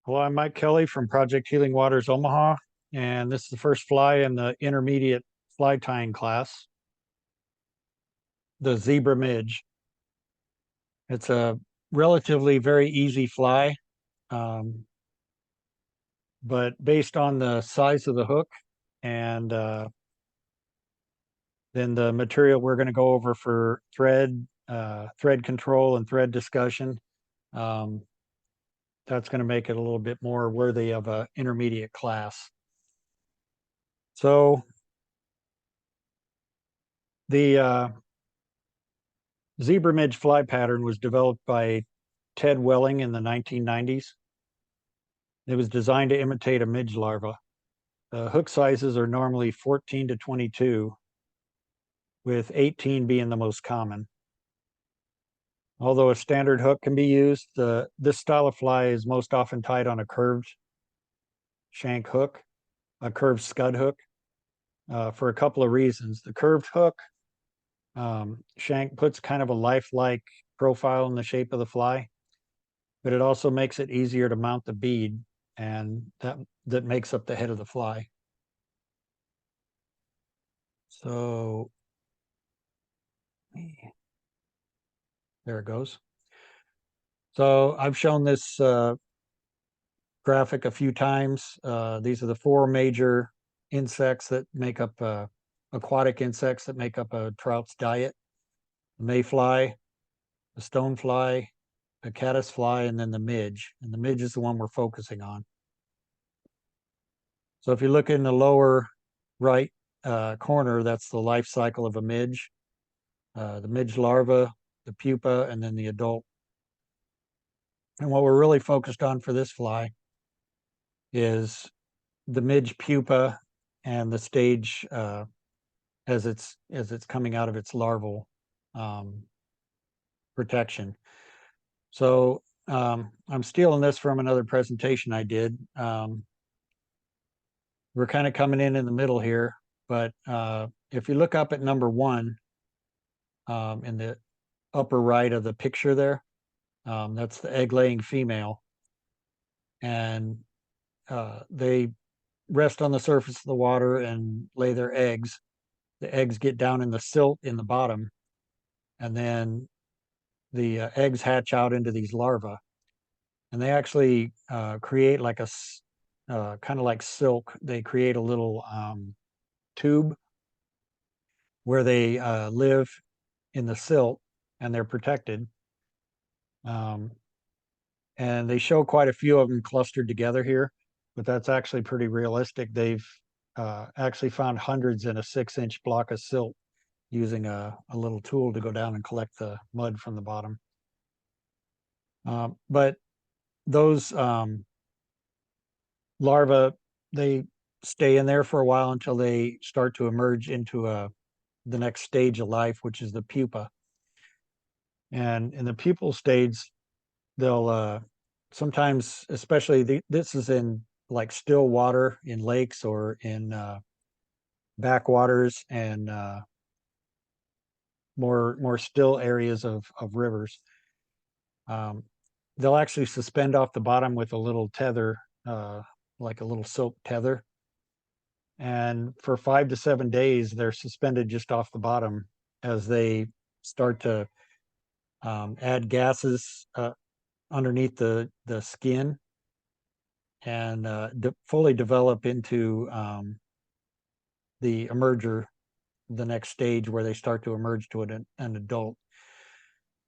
Hello, I'm Mike Kelly from Project Healing Waters Omaha, and this is the first fly in the intermediate fly tying class, the Zebra Midge. It's a relatively very easy fly, um, but based on the size of the hook and then the material we're going to go over for thread control and thread discussion, um, that's going to make it a little bit more worthy of an intermediate class. So the Zebra Midge fly pattern was developed by Ted Welling in the 1990s. It was designed to imitate a midge larva. Hook sizes are normally 14 to 22, with 18 being the most common. Although a standard hook can be used, this style of fly is most often tied on a curved shank hook, a curved scud hook, for a couple of reasons. The curved hook shank puts kind of a lifelike profile in the shape of the fly, but it also makes it easier to mount the bead, and that makes up the head of the fly. So there it goes. So I've shown this graphic a few times. These are the four major insects that make up aquatic insects that make up a trout's diet: the mayfly, the stonefly, the caddisfly, and then the midge. And the midge is the one we're focusing on. So if you look in the lower right corner, that's the life cycle of a midge. The midge larva, the pupa, and then the adult. And what we're really focused on for this fly is the midge pupa and the stage as it's coming out of its larval protection. So I'm stealing this from another presentation I did. We're kind of coming in the middle here, but if you look up at number 1 in the upper right of the picture there, that's the egg-laying female, and they rest on the surface of the water and lay their eggs. The eggs get down in the silt in the bottom, and then the eggs hatch out into these larvae, and they actually create like a kind of like silk. They create a little tube where they live in the silt, and they're protected. Um, and they show quite a few of them clustered together here, but that's actually pretty realistic. They've actually found hundreds in a 6-inch block of silt using a little tool to go down and collect the mud from the bottom. But those larvae, they stay in there for a while until they start to emerge into the next stage of life, which is the pupa. And in the pupal stage, they'll sometimes, especially this is in like still water in lakes or in backwaters and more still areas of rivers. They'll actually suspend off the bottom with a little tether, like a little silk tether. And for 5 to 7 days, they're suspended just off the bottom as they start to add gases underneath the skin and fully develop into the emerger, the next stage where they start to emerge to an adult.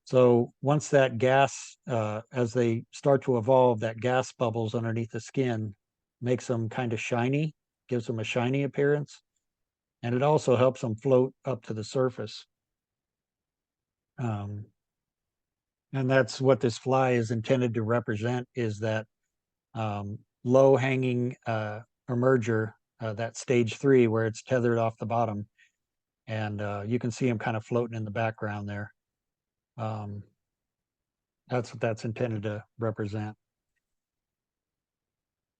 So once that gas, as they start to evolve, that gas bubbles underneath the skin makes them kind of shiny, gives them a shiny appearance, and it also helps them float up to the surface. And that's what this fly is intended to represent, is that low-hanging emerger, that stage 3 where it's tethered off the bottom, and you can see them kind of floating in the background there. That's what that's intended to represent.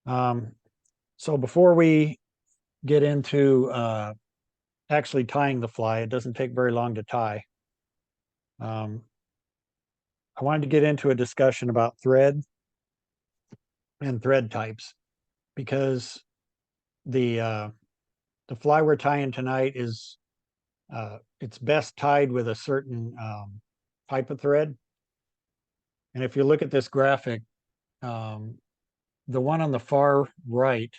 So before we get into actually tying the fly, it doesn't take very long to tie. I wanted to get into a discussion about thread. and thread types, because the fly we're tying tonight is it's best tied with a certain type of thread. And if you look at this graphic, um, the one on the far right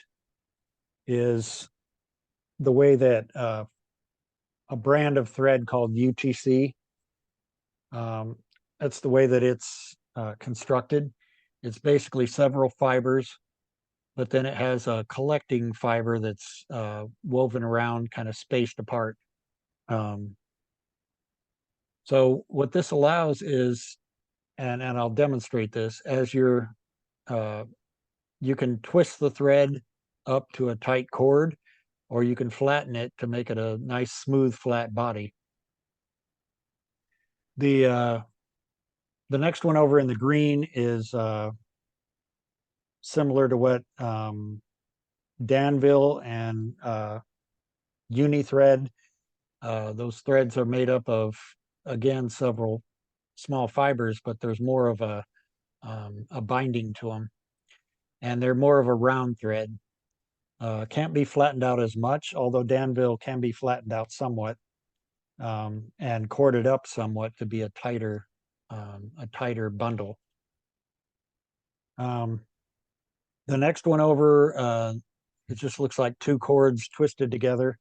is the way that a brand of thread called UTC. That's the way that it's constructed. It's basically several fibers, but then it has a collecting fiber that's woven around, kind of spaced apart. Um, so what this allows is, and I'll demonstrate this, as uh, you can twist the thread up to a tight cord, or you can flatten it to make it a nice, smooth, flat body. The next one over in the green is similar to what Danville and Unithread. Those threads are made up of, again, several small fibers, but there's more of a binding to them, and they're more of a round thread. Can't be flattened out as much, although Danville can be flattened out somewhat and corded up somewhat to be a tighter bundle. The next one over, it just looks like two cords twisted together.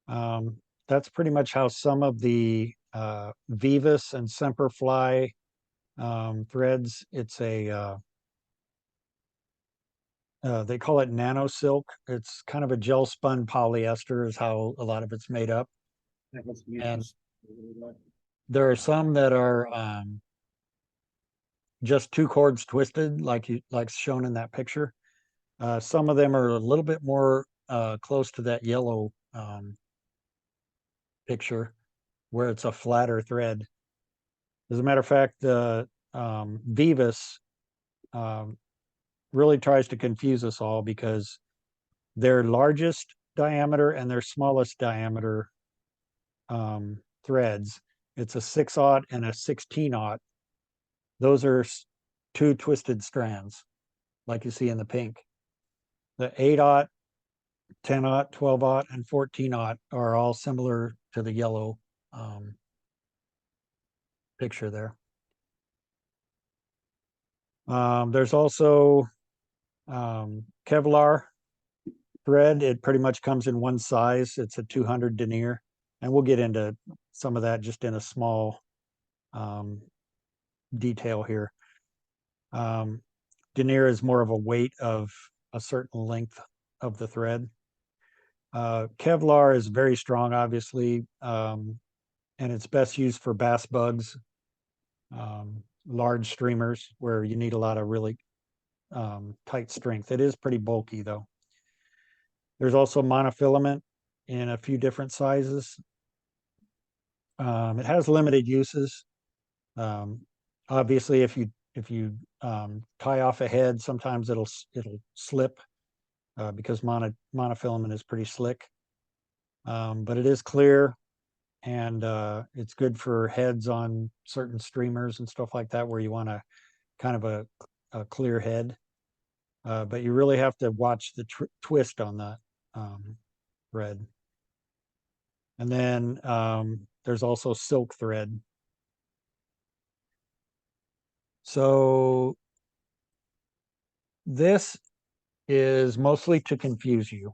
That's pretty much how some of the Vise and Semperfly threads. It's they call it nano silk. It's kind of a gel spun polyester is how a lot of it's made up. And there are some that are just two cords twisted, like shown in that picture. Some of them are a little bit more close to that yellow picture, where it's a flatter thread. As a matter of fact, the Vivus really tries to confuse us all, because their largest diameter and their smallest diameter threads, it's a 6/0 and a 16/0. Those are two twisted strands, like you see in the pink. The 8/0, 10/0, 12/0, and 14/0 are all similar to the yellow picture there. There's also Kevlar thread. It pretty much comes in one size. It's a 200 denier, and we'll get into some of that just in a small detail here. Denier is more of a weight of a certain length of the thread. Kevlar is very strong, obviously, and it's best used for bass bugs, large streamers where you need a lot of really tight strength. It is pretty bulky, though. There's also monofilament in a few different sizes. It has limited uses. Obviously, if you tie off a head, sometimes it'll slip because monofilament is pretty slick. But it is clear, and it's good for heads on certain streamers and stuff like that, where you want a kind of a clear head. But you really have to watch the twist on that thread. And then there's also silk thread. So this is mostly to confuse you,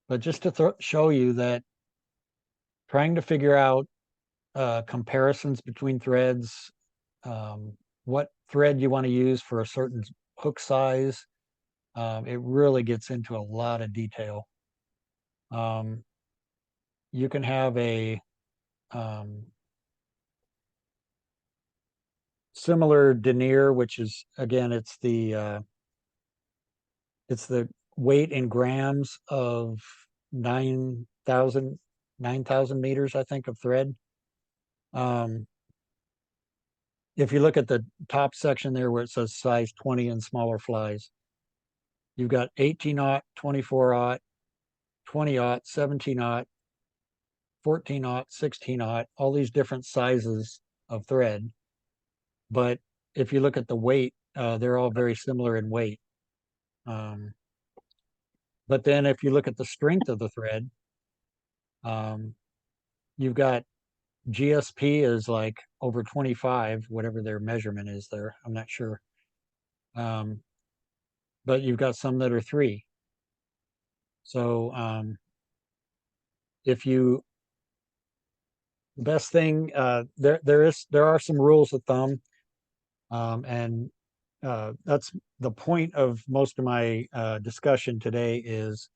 but just to show you that trying to figure out comparisons between threads, what thread you want to use for a certain hook size, it really gets into a lot of detail. You can have a similar denier, which is, again, it's the weight in grams of 9,000 meters, I think, of thread. If you look at the top section there where it says size 20 and smaller flies, you've got 18/0, 24/0, 20/0, 17/0, 14/0, 16/0, all these different sizes of thread. But if you look at the weight, they're all very similar in weight. But then if you look at the strength of the thread, um, you've got GSP is like over 25, whatever their measurement is there. I'm not sure. Um, but you've got some that are 3. So if you, the best thing, there are some rules of thumb, and that's the point of most of my discussion today is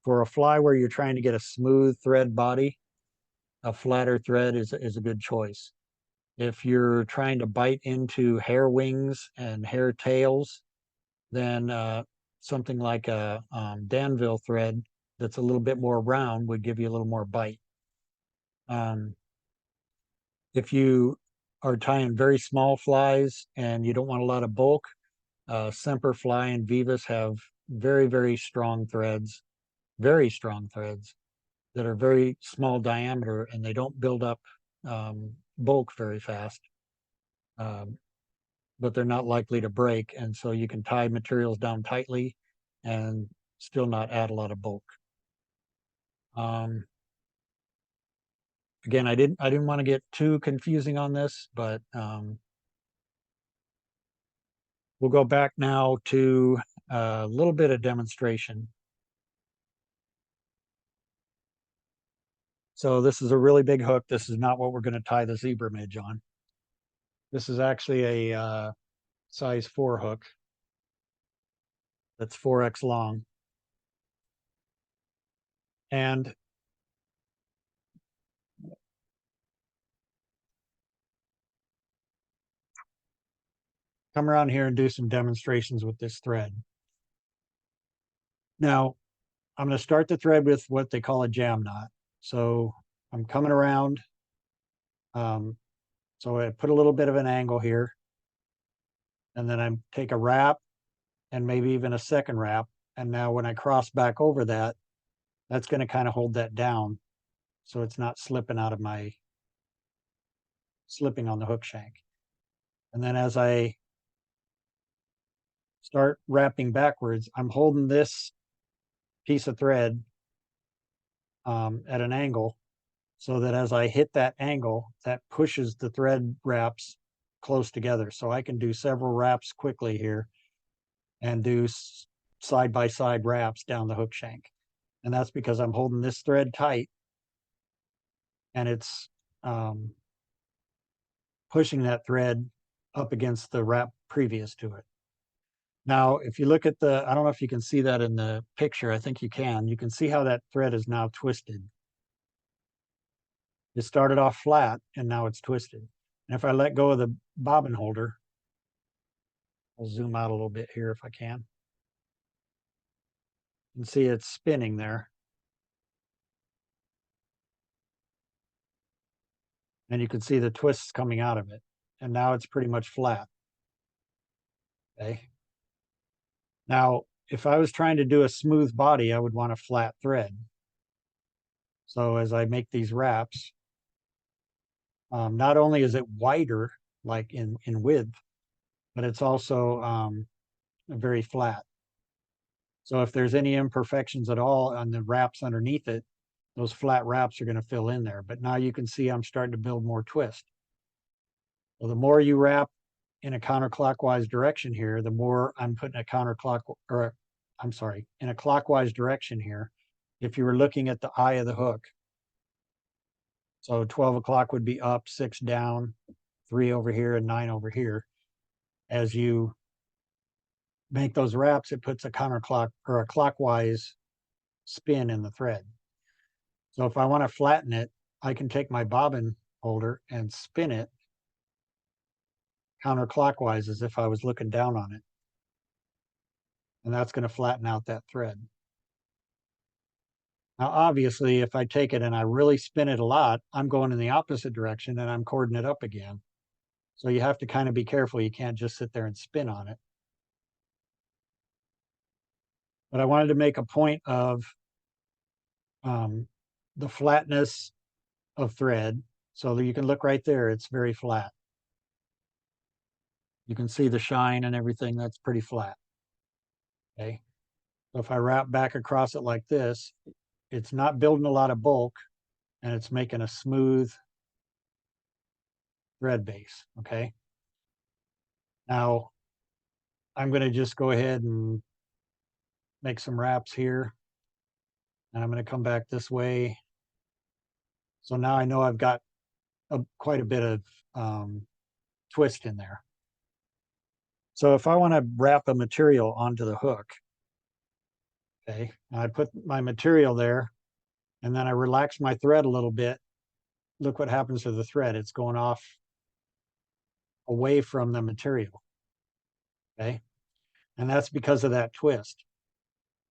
for a fly where you're trying to get a smooth thread body, a flatter thread is a good choice. If you're trying to bite into hair wings and hair tails, then something like a Danville thread that's a little bit more round would give you a little more bite. Um, if you are tying very small flies and you don't want a lot of bulk, Semper Fly and Vivas have very very strong threads that are very small diameter and they don't build up bulk very fast. Um, but they're not likely to break. And so you can tie materials down tightly and still not add a lot of bulk. Again, I didn't want to get too confusing on this, but we'll go back now to a little bit of demonstration. So this is a really big hook. This is not what we're going to tie the zebra midge on. This is actually a size 4 hook that's 4x long. And come around here and do some demonstrations with this thread. Now, I'm going to start the thread with what they call a jam knot. So I'm coming around. So I put a little bit of an angle here, and then I take a wrap and maybe even a second wrap. And now when I cross back over that, that's going to kind of hold that down so it's not slipping out of my, slipping on the hook shank. And then as I start wrapping backwards, I'm holding this piece of thread at an angle so that as I hit that angle, that pushes the thread wraps close together. So I can do several wraps quickly here and do side by side wraps down the hook shank. And that's because I'm holding this thread tight and it's pushing that thread up against the wrap previous to it. Now, if you look at I don't know if you can see that in the picture. I think you can. You can see how that thread is now twisted. It started off flat and now it's twisted. And if I let go of the bobbin holder, I'll zoom out a little bit here if I can. You can see it's spinning there. And you can see the twists coming out of it. And now it's pretty much flat. Okay. Now, if I was trying to do a smooth body, I would want a flat thread. So as I make these wraps, not only is it wider, like in width, but it's also very flat. So if there's any imperfections at all on the wraps underneath it, those flat wraps are going to fill in there. But now you can see I'm starting to build more twist. Well, the more you wrap in a counterclockwise direction here, the more I'm putting in a clockwise direction here. If you were looking at the eye of the hook, so 12 o'clock would be up, 6 down, 3 over here, and 9 over here. As you make those wraps, it puts a counterclock or a clockwise spin in the thread. So if I want to flatten it, I can take my bobbin holder and spin it counterclockwise as if I was looking down on it. And that's going to flatten out that thread. Now, obviously, if I take it and I really spin it a lot, I'm going in the opposite direction and I'm cording it up again. So you have to kind of be careful. You can't just sit there and spin on it. But I wanted to make a point of the flatness of thread. So that you can look right there, it's very flat. You can see the shine and everything, that's pretty flat. Okay. So if I wrap back across it like this, it's not building a lot of bulk and it's making a smooth thread base. Okay. Now I'm going to just go ahead and make some wraps here. And I'm going to come back this way. So now I know I've got quite a bit of twist in there. So if I want to wrap a material onto the hook, okay, I put my material there and then I relax my thread a little bit. Look what happens to the thread. It's going off away from the material. Okay. And that's because of that twist.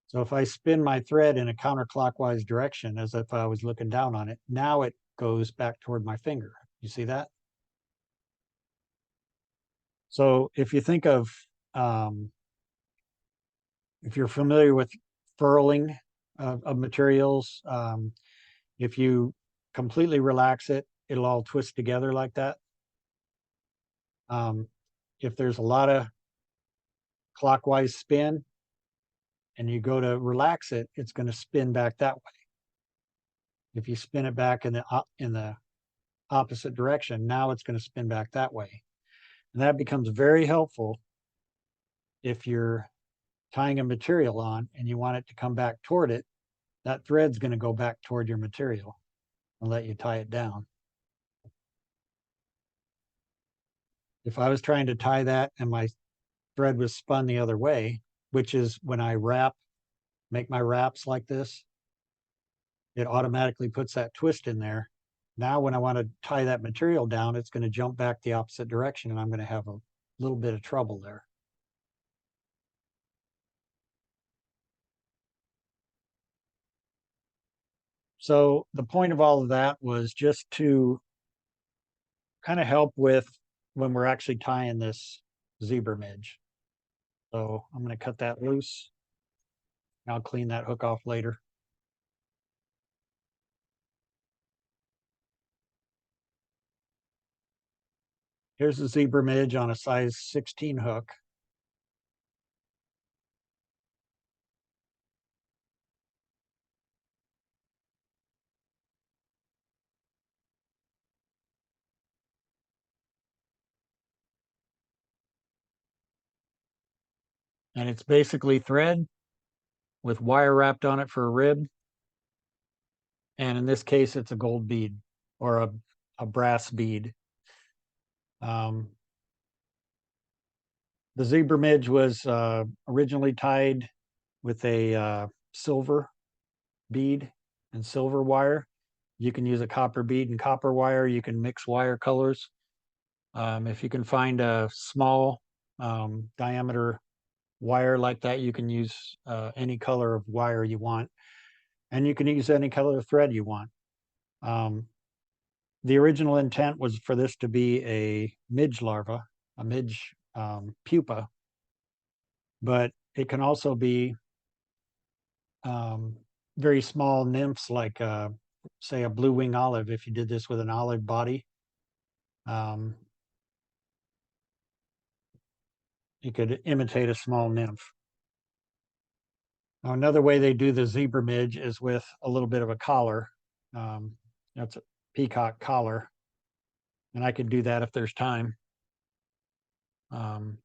So if I spin my thread in a counterclockwise direction, as if I was looking down on it, now it goes back toward my finger. You see that? So if you think of, if you're familiar with furling of materials, if you completely relax it, it'll all twist together like that. Um, if there's a lot of clockwise spin and you go to relax it, it's going to spin back that way. If you spin it back in the opposite direction, now it's going to spin back that way. And that becomes very helpful if you're tying a material on and you want it to come back toward it. That thread's going to go back toward your material and let you tie it down. If I was trying to tie that and my thread was spun the other way, which is when I make my wraps like this, it automatically puts that twist in there. Now, when I want to tie that material down, it's going to jump back the opposite direction and I'm going to have a little bit of trouble there. So the point of all of that was just to kind of help with when we're actually tying this zebra midge. So I'm going to cut that loose. I'll clean that hook off later. Here's the zebra midge on a size 16 hook. And it's basically thread with wire wrapped on it for a rib. And in this case, it's a gold bead or a brass bead. The zebra midge was originally tied with a silver bead and silver wire. You can use a copper bead and copper wire. You can mix wire colors. If you can find a small diameter wire like that, you can use any color of wire you want. And you can use any color of thread you want. The original intent was for this to be a midge larva, a midge pupa, but it can also be very small nymphs like, say, a blue wing olive. If you did this with an olive body, um, you could imitate a small nymph. Now, another way they do the zebra midge is with a little bit of a collar. That's a peacock collar, and I could do that if there's time. Some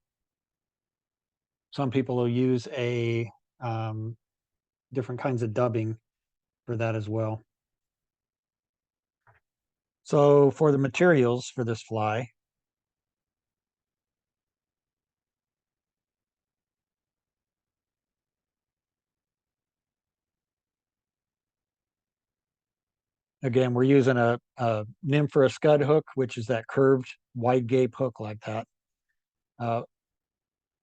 people will use different kinds of dubbing for that as well. So for the materials for this fly, again, we're using a nymph or a scud hook, which is that curved wide gape hook like that. I'm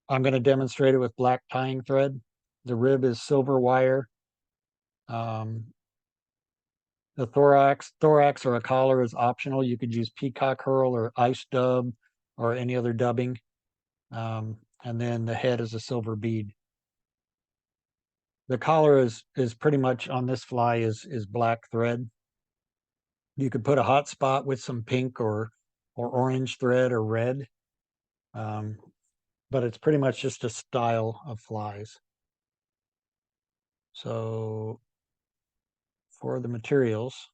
going to demonstrate it with black tying thread. The rib is silver wire. The thorax or a collar is optional. You could use peacock herl or ice dub or any other dubbing. And then the head is a silver bead. The collar is pretty much on this fly is black thread. You could put a hot spot with some pink or orange thread or red, but it's pretty much just a style of flies. So for the materials,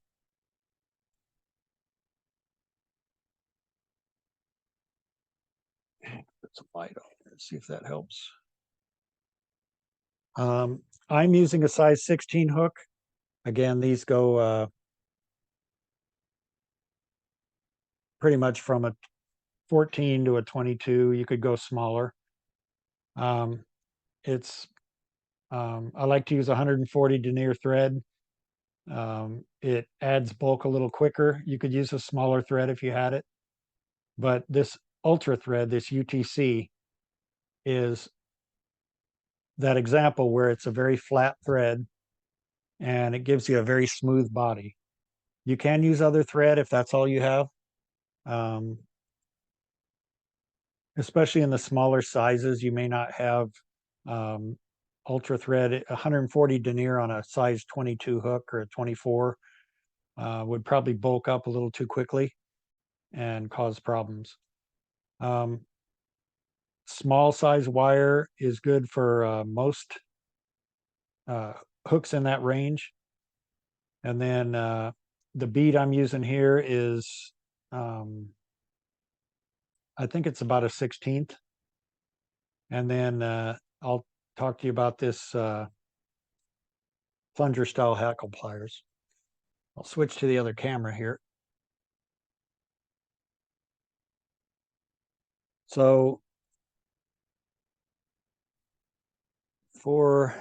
put some light on here, see if that helps. I'm using a size 16 hook. Again, these go pretty much from a 14 to a 22. You could go smaller. Um, it's I like to use 140 denier thread. It adds bulk a little quicker. You could use a smaller thread if you had it, but this ultra thread, this UTC, is that example where it's a very flat thread and it gives you a very smooth body. You can use other thread if that's all you have, um, especially in the smaller sizes. You may not have um, ultra thread. 140 denier on a size 22 hook or a 24 would probably bulk up a little too quickly and cause problems. Um, small size wire is good for most hooks in that range. And then the bead I'm using here is, I think it's about a 16th. And then I'll talk to you about this plunger style hackle pliers. I'll switch to the other camera here. So for,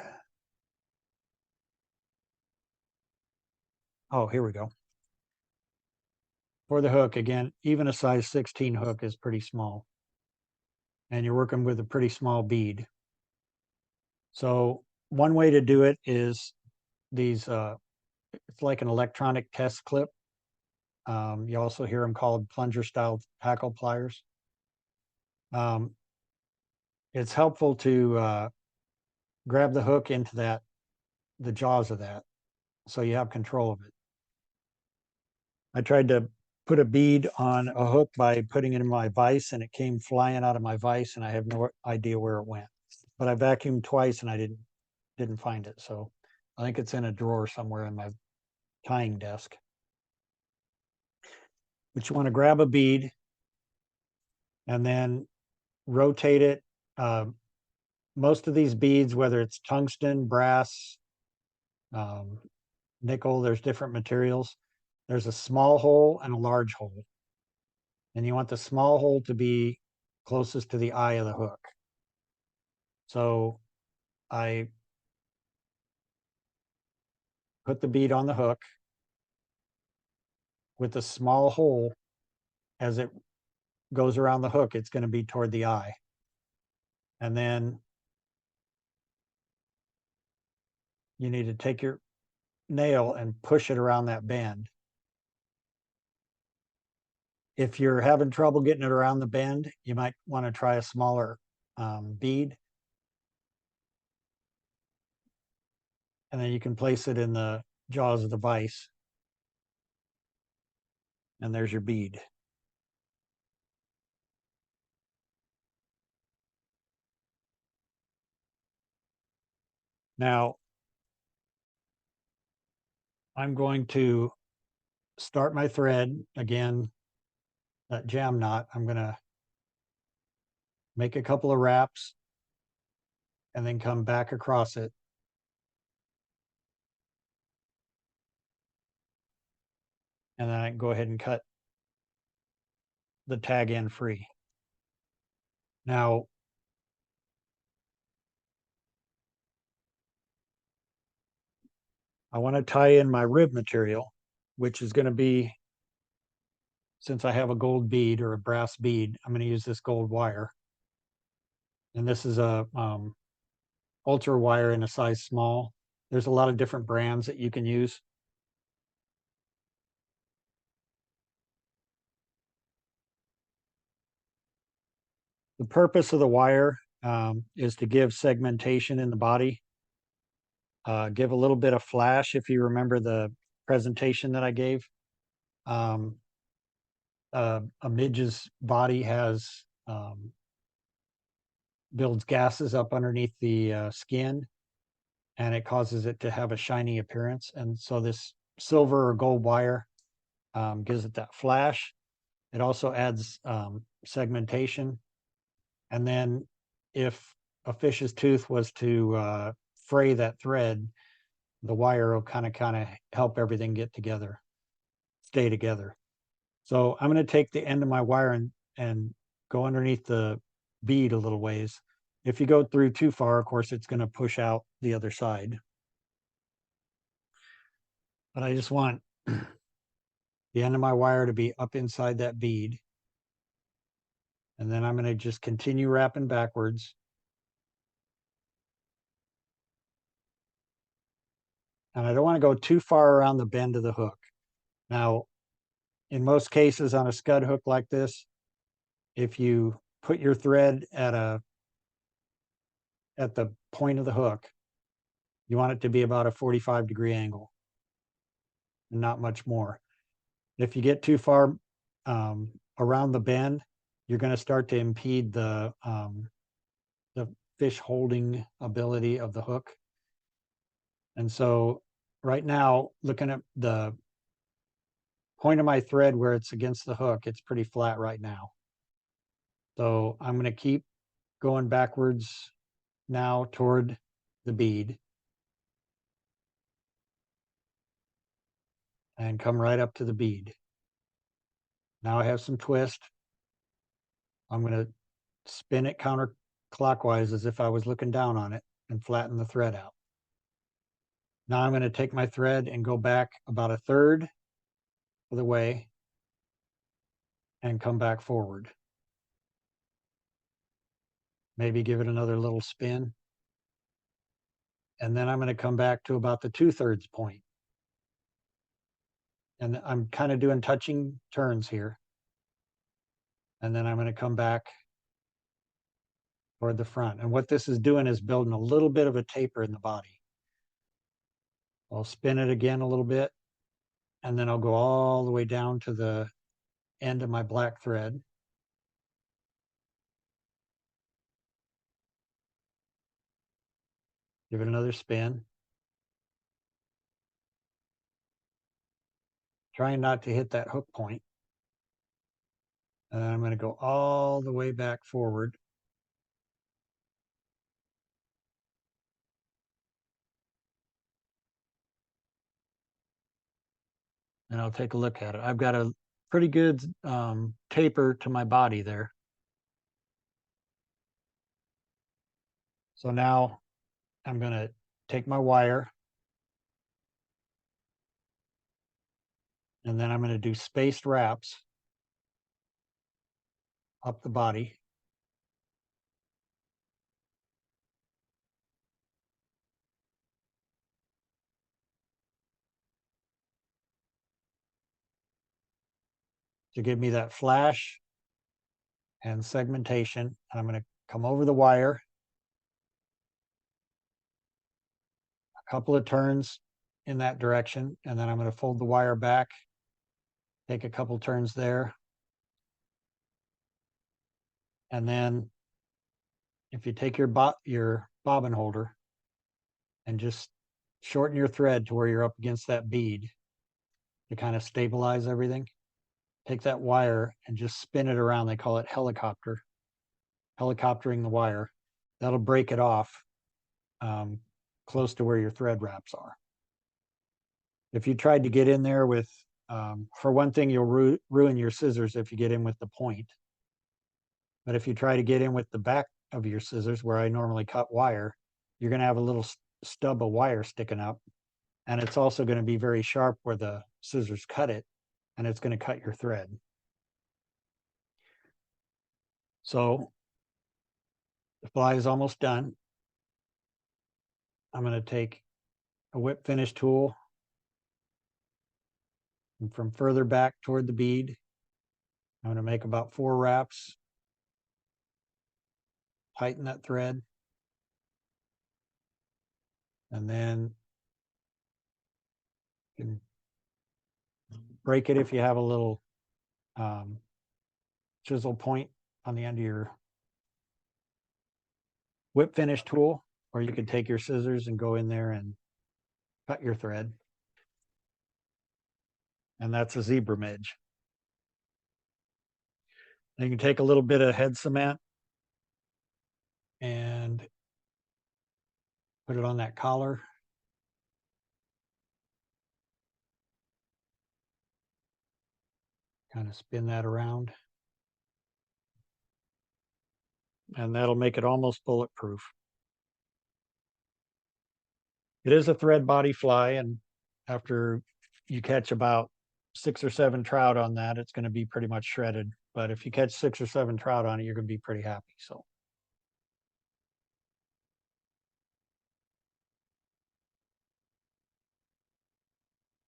oh, here we go. For the hook, again, even a size 16 hook is pretty small. And you're working with a pretty small bead. So one way to do it is these, it's like an electronic test clip. You also hear them called plunger style hackle pliers. Um, it's helpful to grab the hook into the jaws of that, so you have control of it. I tried to put a bead on a hook by putting it in my vise, and it came flying out of my vise, and I have no idea where it went. But I vacuumed twice, and I didn't find it. So I think it's in a drawer somewhere in my tying desk. But you want to grab a bead and then rotate it. Most of these beads, whether it's tungsten, brass, um, nickel, there's different materials. There's a small hole and a large hole. And you want the small hole to be closest to the eye of the hook. So I put the bead on the hook with the small hole. As it goes around the hook, it's going to be toward the eye. And then you need to take your nail and push it around that bend. If you're having trouble getting it around the bend, you might want to try a smaller bead. And then you can place it in the jaws of the vise. And there's your bead. Now, I'm going to start my thread again, that jam knot. I'm going to make a couple of wraps and then come back across it. And then I can go ahead and cut the tag end free. Now, I want to tie in my rib material, which is going to be, since I have a gold bead or a brass bead, I'm going to use this gold wire. And this is a ultra wire in a size small. There's a lot of different brands that you can use. The purpose of the wire is to give segmentation in the body, give a little bit of flash. If you remember the presentation that I gave, a midge's body has builds gases up underneath the skin, and it causes it to have a shiny appearance. And so this silver or gold wire gives it that flash. It also adds segmentation. And then if a fish's tooth was to fray that thread, the wire will kind of help everything get together, stay together. So I'm going to take the end of my wire and go underneath the bead a little ways. If you go through too far, of course, it's going to push out the other side. But I just want the end of my wire to be up inside that bead. And then I'm going to just continue wrapping backwards. And I don't want to go too far around the bend of the hook. Now, in most cases on a scud hook like this, if you put your thread at the point of the hook, you want it to be about a 45-degree angle, and not much more. If you get too far around the bend, you're going to start to impede the fish holding ability of the hook. And so right now, looking at the point of my thread where it's against the hook, it's pretty flat right now. So I'm going to keep going backwards now toward the bead and come right up to the bead. Now I have some twist. I'm going to spin it counterclockwise as if I was looking down on it and flatten the thread out. Now I'm going to take my thread and go back about a third of the way and come back forward. Maybe give it another little spin. And then I'm going to come back to about the 2/3 point. And I'm kind of doing touching turns here. And then I'm going to come back toward the front. And what this is doing is building a little bit of a taper in the body. I'll spin it again a little bit, and then I'll go all the way down to the end of my black thread. Give it another spin. Trying not to hit that hook point. And I'm going to go all the way back forward. And I'll take a look at it. I've got a pretty good taper to my body there. So now I'm going to take my wire, and then I'm going to do spaced wraps up the body. To give me that flash and segmentation. And I'm going to come over the wire, a couple of turns in that direction, and then I'm going to fold the wire back, take a couple turns there. And then if you take your bobbin holder and just shorten your thread to where you're up against that bead to kind of stabilize everything, take that wire and just spin it around. They call it helicoptering the wire. That'll break it off close to where your thread wraps are. If you tried to get in there with, for one thing, you'll ruin your scissors if you get in with the point. But if you try to get in with the back of your scissors, where I normally cut wire, you're going to have a little stub of wire sticking up. And it's also going to be very sharp where the scissors cut it, and it's going to cut your thread. So the fly is almost done. I'm going to take a whip finish tool, and from further back toward the bead, I'm going to make about 4 wraps, tighten that thread, and then you can break it if you have a little chisel point on the end of your whip finish tool. or you can take your scissors and go in there and cut your thread. And that's a zebra midge. Then you can take a little bit of head cement and put it on that collar. Kind of spin that around. And that'll make it almost bulletproof. It is a thread body fly, and after you catch about 6 or 7 trout on that, it's going to be pretty much shredded. But if you catch 6 or 7 trout on it, you're going to be pretty happy. So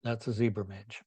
that's a zebra midge.